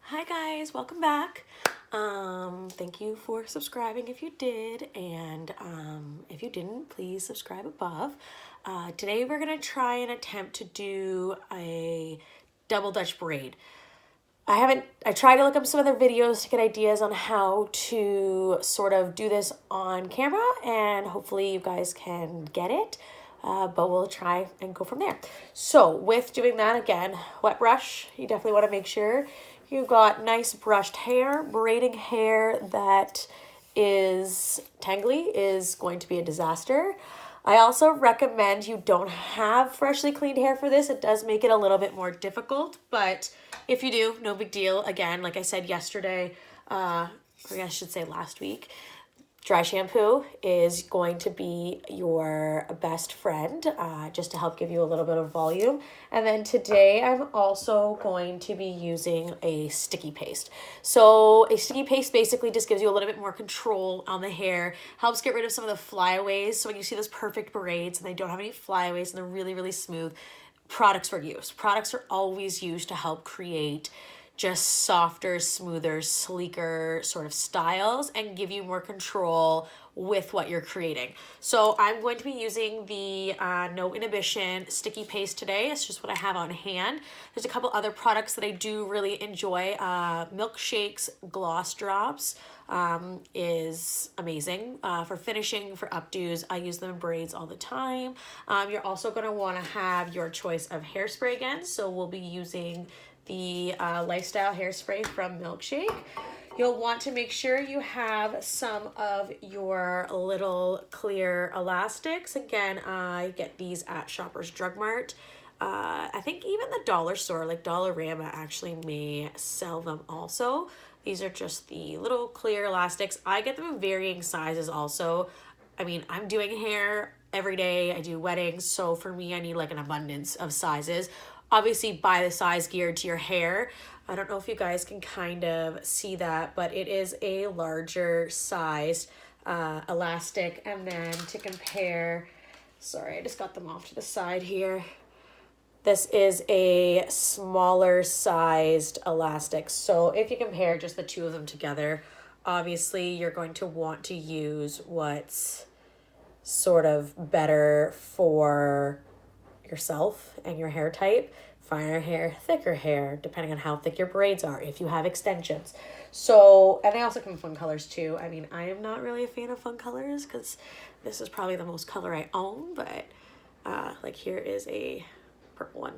Hi guys, welcome back. Thank you for subscribing if you did, and if you didn't, please subscribe above. Today we're gonna try and attempt to do a double Dutch braid. I tried to look up some other videos to get ideas on how to sort of do this on camera, and hopefully you guys can get it. But we'll try and go from there. So with doing that, again, wet brush, you definitely want to make sure you've got nice brushed hair. Braiding hair that is tangly is going to be a disaster. I also recommend you don't have freshly cleaned hair for this. It does make it a little bit more difficult, but if you do, no big deal. Again, like I said yesterday, or I should say last week, dry shampoo is going to be your best friend, just to help give you a little bit of volume. And then today I'm also going to be using a sticky paste. So a sticky paste basically just gives you a little bit more control on the hair, helps get rid of some of the flyaways. So when you see those perfect braids and they don't have any flyaways and they're really, really smooth, products are used. Products are always used to help create just softer, smoother, sleeker sort of styles and give you more control with what you're creating. So I'm going to be using the No Inhibition sticky paste today. It's just what I have on hand. There's a couple other products that I do really enjoy. Milkshake's Gloss Drops is amazing for finishing, for updos. I use them in braids all the time. You're also going to want to have your choice of hairspray again. So we'll be using the Lifestyle Hairspray from Milkshake. You'll want to make sure you have some of your little clear elastics. Again, I get these at Shoppers Drug Mart. I think even the dollar store, like Dollarama, actually may sell them also. These are just the little clear elastics. I get them in varying sizes also. I mean, I'm doing hair every day. I do weddings, so for me, I need like an abundance of sizes. Obviously, buy the size geared to your hair. I don't know if you guys can kind of see that, but it is a larger size elastic. And then to compare, sorry, I just got them off to the side here. This is a smaller sized elastic. So if you compare just the two of them together, obviously you're going to want to use what's sort of better for yourself and your hair type. Finer hair, thicker hair, depending on how thick your braids are, if you have extensions. So, and they also come in fun colors too. I mean, I am not really a fan of fun colors because this is probably the most color I own, but like here is a purple one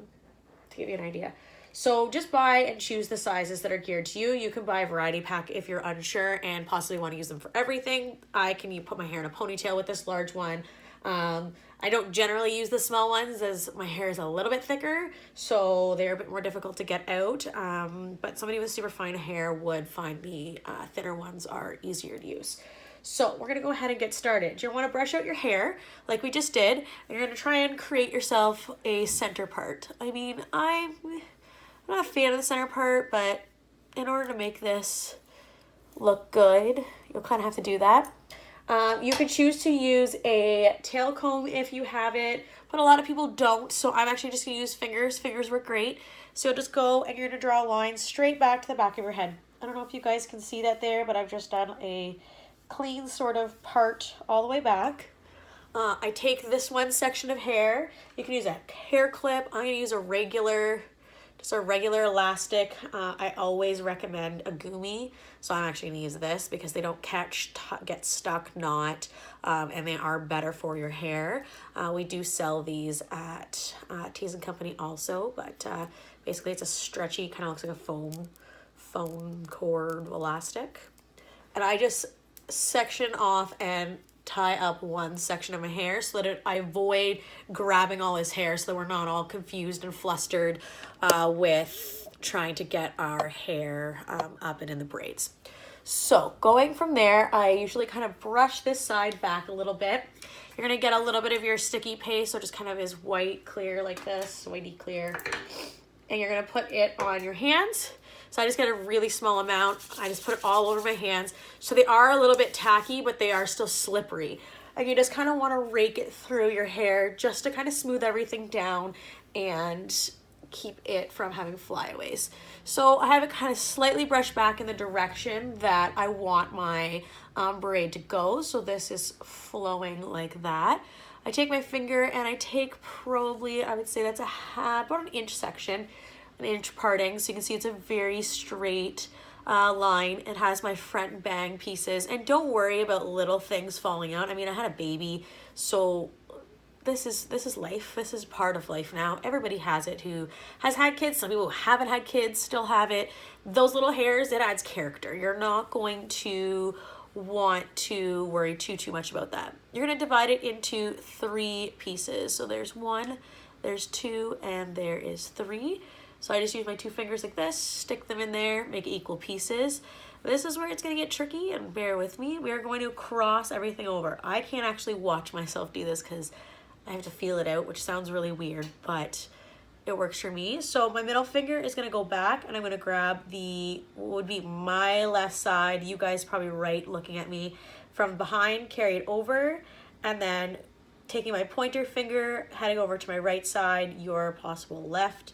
to give you an idea. So just buy and choose the sizes that are geared to you. You can buy a variety pack if you're unsure and possibly want to use them for everything. I can put my hair in a ponytail with this large one. I don't generally use the small ones as my hair is a little bit thicker, so they're a bit more difficult to get out. But somebody with super fine hair would find the thinner ones are easier to use. So we're going to go ahead and get started. You're going to want to brush out your hair like we just did, and you're going to try and create yourself a center part. I mean, I'm not a fan of the center part, but in order to make this look good, you'll kind of have to do that. You could choose to use a tail comb if you have it, but a lot of people don't, so I'm actually just going to use fingers. Fingers work great. So just go and you're going to draw a line straight back to the back of your head. I don't know if you guys can see that there, but I've just done a clean sort of part all the way back. I take this one section of hair. You can use a hair clip. I'm going to use a regular elastic. I always recommend a gumi, so I'm actually going to use this because they don't get stuck, knot, and they are better for your hair. We do sell these at Teas and Company also, but basically it's a stretchy, kind of looks like a foam cord elastic. And I just section off and tie up one section of my hair so that I avoid grabbing all his hair, so that we're not all confused and flustered with trying to get our hair up and in the braids. So going from there, I usually kind of brush this side back a little bit. You're going to get a little bit of your sticky paste, so just kind of is white clear like this, whitey clear. And you're going to put it on your hands. So I just get a really small amount. I just put it all over my hands. So they are a little bit tacky, but they are still slippery. And you just kind of want to rake it through your hair just to kind of smooth everything down and keep it from having flyaways. So I have it kind of slightly brushed back in the direction that I want my braid to go. So this is flowing like that. I take my finger and I take probably, I would say that's about an inch section, an inch parting. So you can see it's a very straight line. It has my front bang pieces, and don't worry about little things falling out. I mean, I had a baby, so this is life. This is part of life now. Everybody has it who has had kids. Some people who haven't had kids still have it. Those little hairs, it adds character. You're not going to want to worry too much about that. You're going to divide it into 3 pieces. So there's 1, there's 2, and there is 3. So I just use my 2 fingers like this, stick them in there, make equal pieces. This is where it's going to get tricky, and bear with me. We are going to cross everything over. I can't actually watch myself do this because I have to feel it out, which sounds really weird, but it works for me. So my middle finger is gonna go back, and I'm gonna grab what would be my left side, you guys probably right looking at me, from behind, carry it over, and then taking my pointer finger, heading over to my right side, your possible left,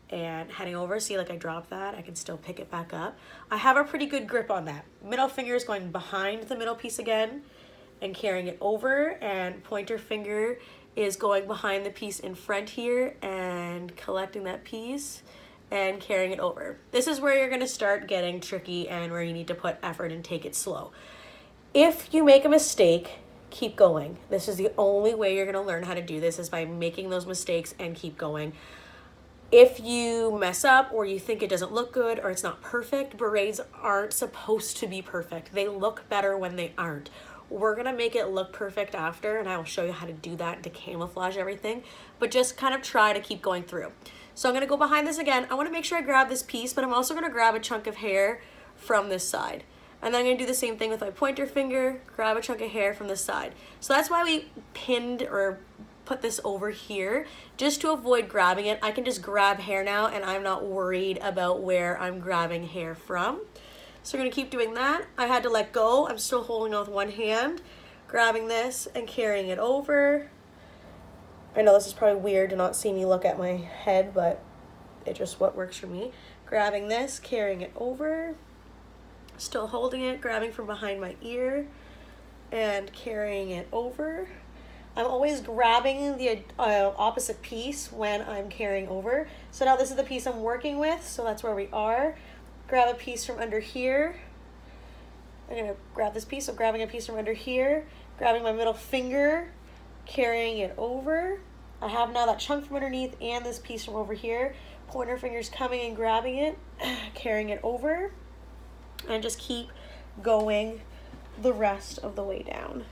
and heading over. See, like I dropped that, I can still pick it back up. I have a pretty good grip on that. Middle finger is going behind the middle piece again, and carrying it over, and pointer finger is going behind the piece in front here and collecting that piece and carrying it over. This is where you're going to start getting tricky and where you need to put effort and take it slow. If you make a mistake, keep going. This is the only way you're going to learn how to do this, is by making those mistakes and keep going. If you mess up or you think it doesn't look good or it's not perfect, berets aren't supposed to be perfect. They look better when they aren't. We're gonna make it look perfect after, and I will show you how to do that, to camouflage everything, but just kind of try to keep going through. So I'm gonna go behind this again. I wanna make sure I grab this piece, but I'm also gonna grab a chunk of hair from this side. And then I'm gonna do the same thing with my pointer finger, grab a chunk of hair from this side. So that's why we pinned or put this over here, just to avoid grabbing it. I can just grab hair now, and I'm not worried about where I'm grabbing hair from. So we're gonna keep doing that. I had to let go. I'm still holding on with one hand, grabbing this and carrying it over. I know this is probably weird to not see me look at my head, but it's just what works for me. Grabbing this, carrying it over, still holding it, grabbing from behind my ear and carrying it over. I'm always grabbing the opposite piece when I'm carrying over. So now this is the piece I'm working with, so that's where we are. Grab a piece from under here. I'm gonna grab this piece, so grabbing a piece from under here, grabbing my middle finger, carrying it over. I have now that chunk from underneath and this piece from over here. Pointer finger's coming and grabbing it, carrying it over, and just keep going the rest of the way down.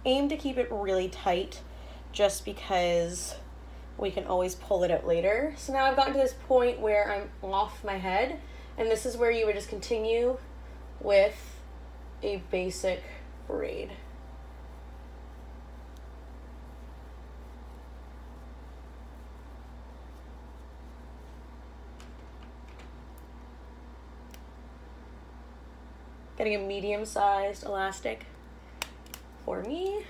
Aim to keep it really tight, just because we can always pull it out later. So now I've gotten to this point where I'm off my head, and this is where you would just continue with a basic braid. Getting a medium-sized elastic for me,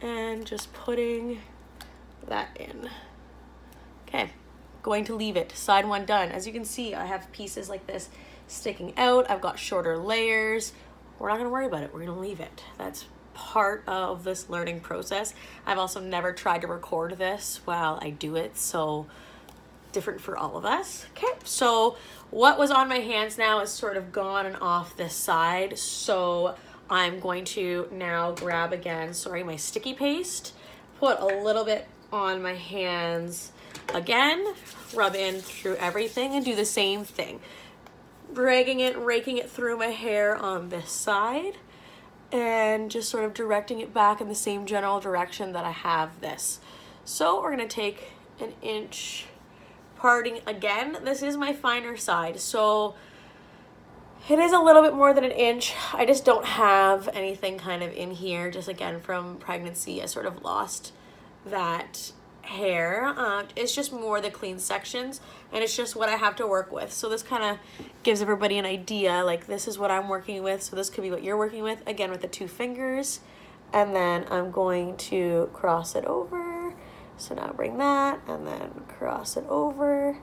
and just putting that in. Okay, going to leave it. Side one done. As you can see, I have pieces like this sticking out. I've got shorter layers. We're not gonna worry about it. We're gonna leave it. That's part of this learning process. I've also never tried to record this while I do it, so different for all of us. Okay, so what was on my hands now is sort of gone and off this side, so I'm going to now grab again, my sticky paste, put a little bit on my hands again, rub in through everything, and do the same thing. Dragging it, raking it through my hair on this side, and just sort of directing it back in the same general direction that I have this. So we're gonna take an inch parting again. This is my finer side, so it is a little bit more than an inch. I just don't have anything kind of in here. Just again, from pregnancy, I sort of lost that hair. It's just more the clean sections, and it's just what I have to work with. So this kind of gives everybody an idea, like this is what I'm working with, so this could be what you're working with, again with the 2 fingers. And then I'm going to cross it over. So now bring that and then cross it over,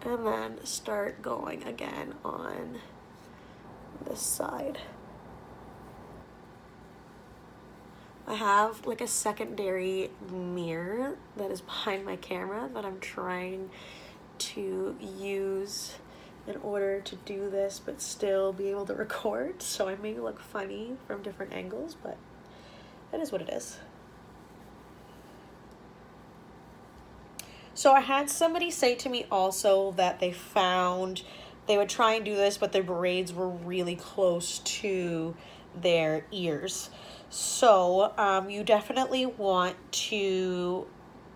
and then start going again on this side. I have like a secondary mirror that is behind my camera that I'm trying to use in order to do this but still be able to record. So I may look funny from different angles, but that is what it is. So I had somebody say to me also that they found they would try and do this, but their braids were really close to their ears. So you definitely want to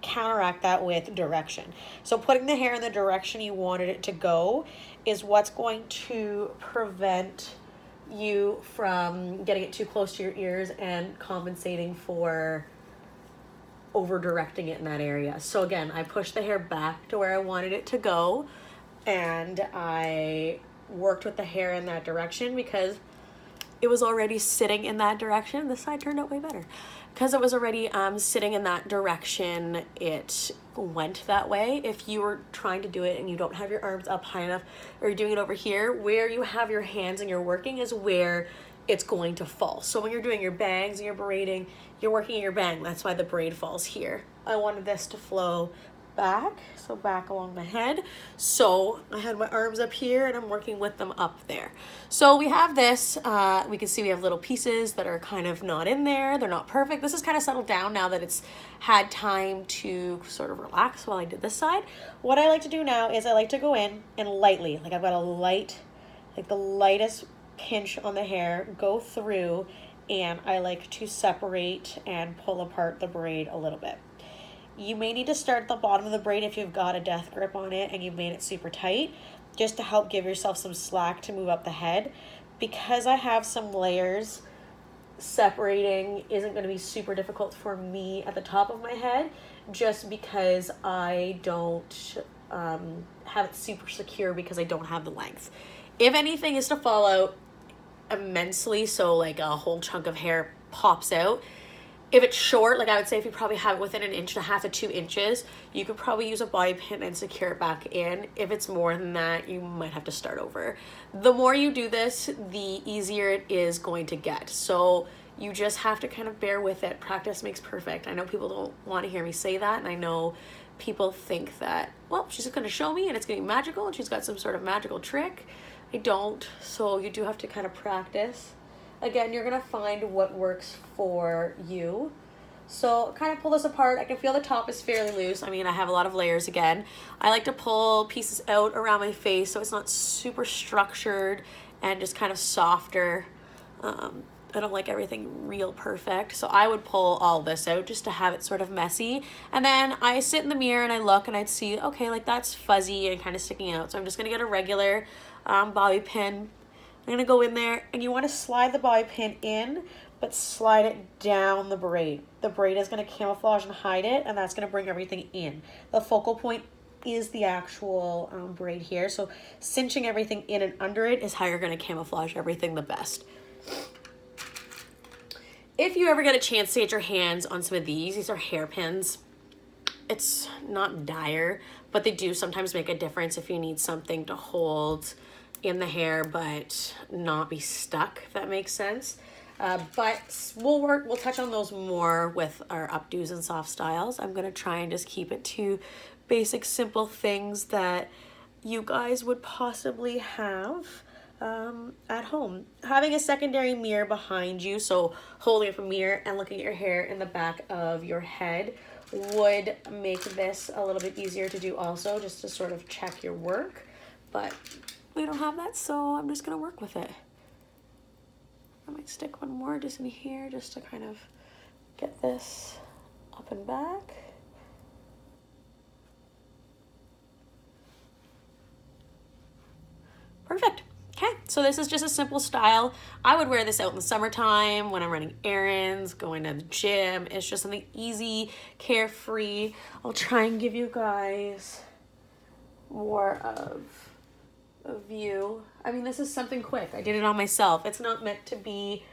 counteract that with direction. So putting the hair in the direction you wanted it to go is what's going to prevent you from getting it too close to your ears and compensating for over directing it in that area. So again, I pushed the hair back to where I wanted it to go, and I worked with the hair in that direction because it was already sitting in that direction. This side turned out way better. Because it was already sitting in that direction, it went that way. If you were trying to do it and you don't have your arms up high enough, or you're doing it over here, where you have your hands and you're working is where it's going to fall. So when you're doing your bangs and you're braiding, you're working your bang. That's why the braid falls here. I wanted this to flow back, so back along the head. So I had my arms up here and I'm working with them up there. So we have this, we can see we have little pieces that are kind of not in there. They're not perfect. This is kind of settled down now that it's had time to sort of relax while I did this side. What I like to do now is I like to go in and lightly, like I've got a light, like the lightest pinch on the hair, go through, and I like to separate and pull apart the braid a little bit. You may need to start at the bottom of the braid if you've got a death grip on it and you've made it super tight, just to help give yourself some slack to move up the head. Because I have some layers, separating isn't going to be super difficult for me at the top of my head, just because I don't have it super secure because I don't have the length. If anything is to fall out immensely, so like a whole chunk of hair pops out, if it's short, like I would say if you probably have it within 1.5 to 2 inches, you could probably use a bobby pin and secure it back in. If it's more than that, you might have to start over. The more you do this, the easier it is going to get. So you just have to kind of bear with it. Practice makes perfect. I know people don't want to hear me say that, and I know people think that, well, she's just going to show me and it's going to be magical and she's got some sort of magical trick. I don't. So you do have to kind of practice. Again, you're going to find what works for you. So kind of pull this apart. I can feel the top is fairly loose. I mean, I have a lot of layers again. I like to pull pieces out around my face so it's not super structured and just kind of softer. I don't like everything real perfect. So I would pull all this out just to have it sort of messy. And then I sit in the mirror and I look and I'd see, okay, like that's fuzzy and kind of sticking out. So I'm just going to get a regular bobby pin. I'm going to go in there, and you want to slide the bobby pin in, but slide it down the braid. The braid is going to camouflage and hide it, and that's going to bring everything in. The focal point is the actual braid here. So cinching everything in and under it is how you're going to camouflage everything the best. If you ever get a chance to get your hands on some of these are hairpins. It's not dire, but they do sometimes make a difference if you need something to hold in the hair but not be stuck, if that makes sense. But we'll touch on those more with our updos and soft styles. I'm gonna try and just keep it to basic simple things that you guys would possibly have at home. Having a secondary mirror behind you, so holding up a mirror and looking at your hair in the back of your head, would make this a little bit easier to do also, just to sort of check your work. But we don't have that, so I'm just gonna work with it. I might stick one more just in here just to kind of get this up and back. Perfect. Okay. so this is just a simple style. I would wear this out in the summertime when I'm running errands, going to the gym. It's just something easy, carefree. I'll try and give you guys more of a view. I mean, this is something quick. I did it on myself. It's not meant to be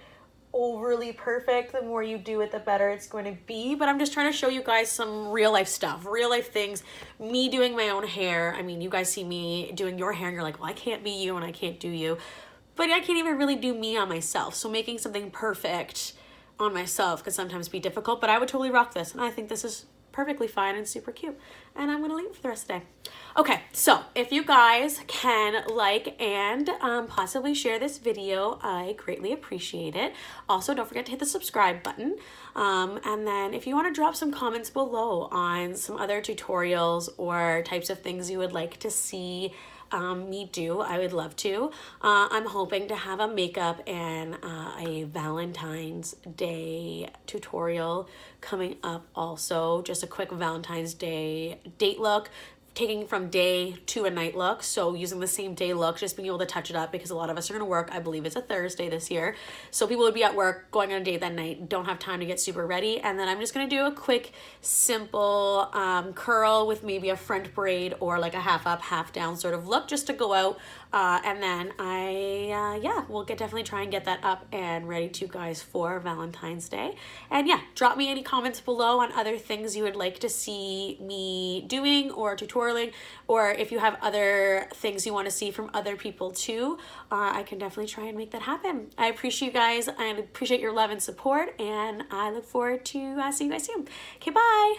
overly perfect. The more you do it, the better it's going to be. But I'm just trying to show you guys some real life stuff, real life things. Me doing my own hair. I mean, you guys see me doing your hair and you're like, well, I can't be you and I can't do you. But I can't even really do me on myself. So making something perfect on myself could sometimes be difficult, but I would totally rock this. And I think this is perfectly fine and super cute. And I'm gonna leave it for the rest of the day. Okay, so if you guys can like and possibly share this video, I greatly appreciate it. Also, don't forget to hit the subscribe button. And then if you wanna drop some comments below on some other tutorials or types of things you would like to see me do, I would love to. I'm hoping to have a makeup and a Valentine's Day tutorial coming up also. Just a quick Valentine's Day date look, taking from day to a night look. So using the same day look, just being able to touch it up because a lot of us are gonna work. I believe it's a Thursday this year. So people would be at work, going on a date that night, don't have time to get super ready. And then I'm just gonna do a quick, simple curl with maybe a front braid or like a half up, half down sort of look just to go out. And then we'll definitely try and get that up and ready to you guys for Valentine's Day. And yeah, drop me any comments below on other things you would like to see me doing or tutorialing, or if you have other things you want to see from other people too. I can definitely try and make that happen. I appreciate you guys. I appreciate your love and support, and I look forward to seeing you guys soon. Okay, bye.